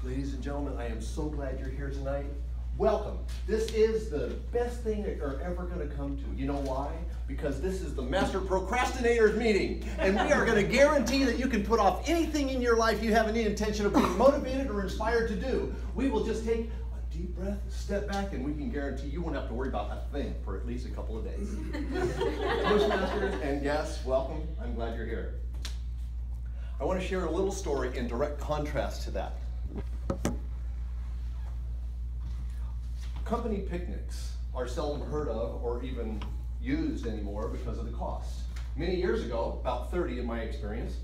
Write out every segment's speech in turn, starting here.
Ladies and gentlemen, I am so glad you're here tonight. Welcome. This is the best thing that you're ever going to come to. You know why? Because this is the Master Procrastinators meeting. And we are going to guarantee that you can put off anything in your life you have any intention of being motivated or inspired to do. We will just take a deep breath, step back, and we can guarantee you won't have to worry about that thing for at least a couple of days. Toastmasters and guests, welcome. I'm glad you're here. I want to share a little story in direct contrast to that. Company picnics are seldom heard of or even used anymore because of the cost. Many years ago, about 30 in my experience,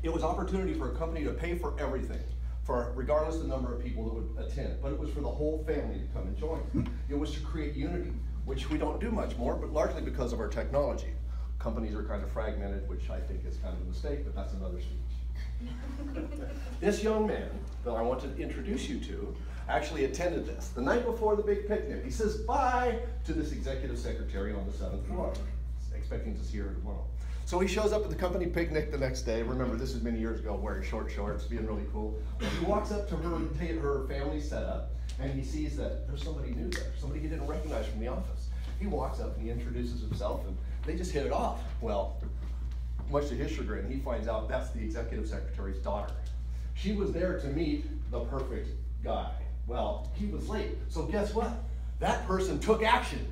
it was opportunity for a company to pay for everything, regardless of the number of people that would attend. But it was for the whole family to come and join. It was to create unity, which we don't do much more, but largely because of our technology. Companies are kind of fragmented, which I think is kind of a mistake, but that's another speech. This young man that I want to introduce you to actually attended this. The night before the big picnic, he says bye to this executive secretary on the 7th floor, expecting to see her tomorrow. So he shows up at the company picnic the next day. Remember, this is many years ago, wearing short shorts, being really cool. He walks up to her family setup, and he sees that there's somebody new there, somebody he didn't recognize from the office. He walks up and he introduces himself, and they just hit it off. Well, much to his chagrin, he finds out that's the executive secretary's daughter. She was there to meet the perfect guy. Well, he was late, so guess what? That person took action.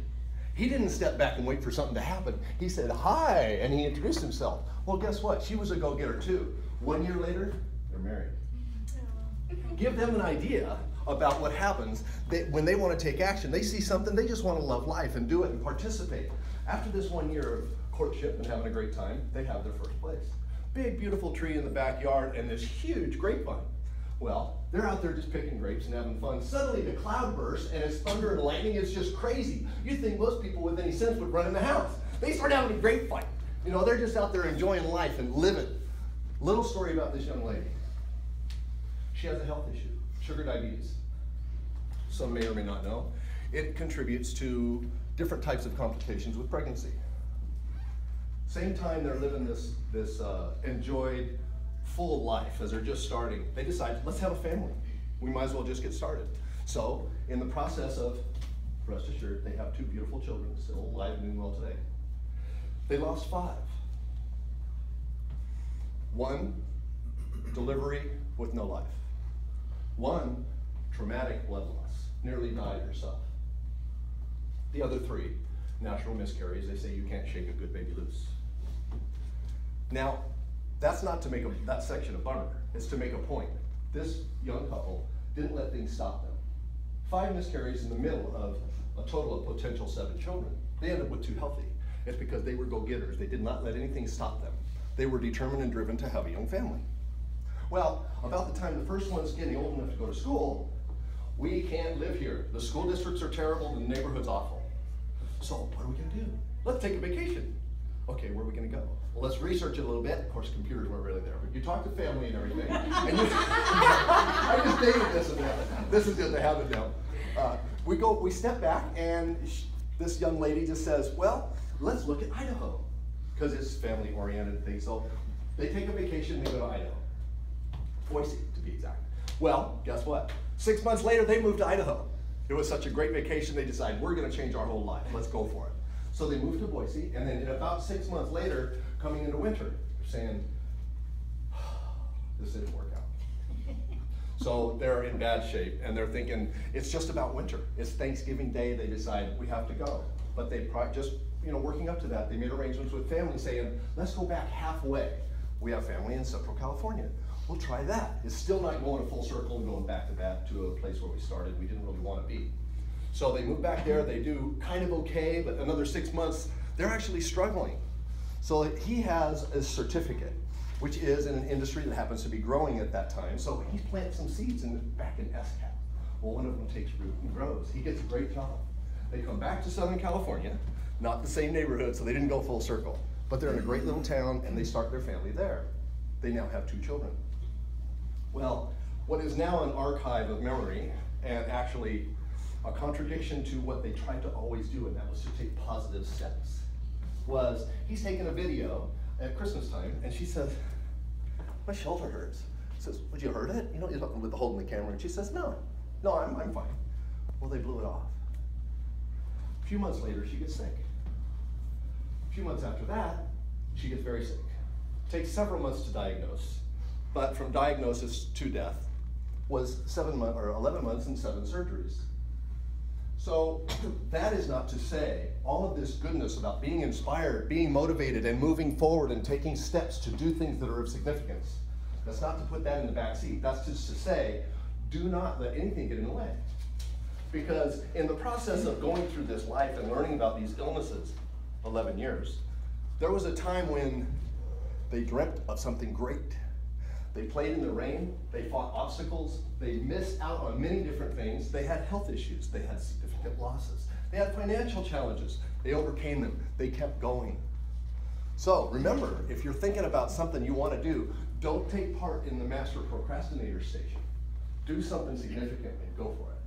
He didn't step back and wait for something to happen. He said, hi, and he introduced himself. Well, guess what? She was a go-getter too. 1 year later, they're married. Give them an idea about what happens when they want to take action. They see something, they just want to love life and do it and participate. After this 1 year of courtship and having a great time, they have their first place. Big, beautiful tree in the backyard and this huge grapevine. Well, they're out there just picking grapes and having fun. Suddenly the cloud bursts and it's thunder and lightning. It's just crazy. You'd think most people with any sense would run in the house. They start having a grape fight. You know, they're just out there enjoying life and living. Little story about this young lady. She has a health issue, sugar diabetes. Some may or may not know. It contributes to different types of complications with pregnancy. Same time they're living this enjoyed, full life as they're just starting, they decided, let's have a family. We might as well just get started. So, in the process of, rest assured, they have 2 beautiful children still alive and doing well today. They lost 5. 1, delivery with no life. 1, traumatic blood loss, nearly died herself. The other 3, natural miscarriages. They say you can't shake a good baby loose. Now, that's not to make that section a bummer. It's to make a point. This young couple didn't let things stop them. 5 miscarriages in the middle of a total of potential 7 children. They ended up with 2 healthy. It's because they were go-getters. They did not let anything stop them. They were determined and driven to have a young family. Well, about the time the first one's getting old enough to go to school, we can't live here. The school districts are terrible, the neighborhood's awful. So what are we gonna do? Let's take a vacation. Okay, where are we gonna go? Well, let's research it a little bit. Of course, computers weren't really there, but you talk to family and everything. And I just dated this and that. This is just to have it now. We step back, and this young lady just says, well, let's look at Idaho, because it's family-oriented thing. So they take a vacation, they go to Idaho. Boise, to be exact. Well, guess what? 6 months later, they moved to Idaho. It was such a great vacation, they decided, we're gonna change our whole life. Let's go for it. So they moved to Boise, and then about 6 months later, coming into winter, they're saying, this didn't work out. So they're in bad shape, and they're thinking, it's just about winter. It's Thanksgiving Day, they decide, we have to go. But they just, working up to that, they made arrangements with family saying, let's go back halfway. We have family in Central California. We'll try that. It's still not going a full circle and going back to a place where we started. We didn't really want to be. So they move back there, they do kind of okay, but another 6 months, they're actually struggling. So he has a certificate, which is in an industry that happens to be growing at that time. So he plants some seeds back in SCAP. Well, one of them takes root and grows. He gets a great job. They come back to Southern California, not the same neighborhood, so they didn't go full circle. But they're in a great little town, and they start their family there. They now have 2 children. Well, what is now an archive of memory, and actually a contradiction to what they tried to always do, and that was to take positive steps, was he's taking a video at Christmas time, and she says, my shoulder hurts. Says, would you hurt it? You know, with the holding the camera. And she says, no, I'm fine. Well, they blew it off. A few months later, she gets sick. A few months after that, she gets very sick. Takes several months to diagnose, but from diagnosis to death was 11 months and 7 surgeries. So that is not to say all of this goodness about being inspired, being motivated, and moving forward and taking steps to do things that are of significance. That's not to put that in the back seat. That's just to say, do not let anything get in the way. Because in the process of going through this life and learning about these illnesses, 11 years, there was a time when they dreamt of something great. They played in the rain, they fought obstacles, they missed out on many different things. They had health issues, they had significant losses. They had financial challenges, they overcame them, they kept going. So remember, if you're thinking about something you want to do, don't take part in the master procrastinator station. Do something significant and go for it.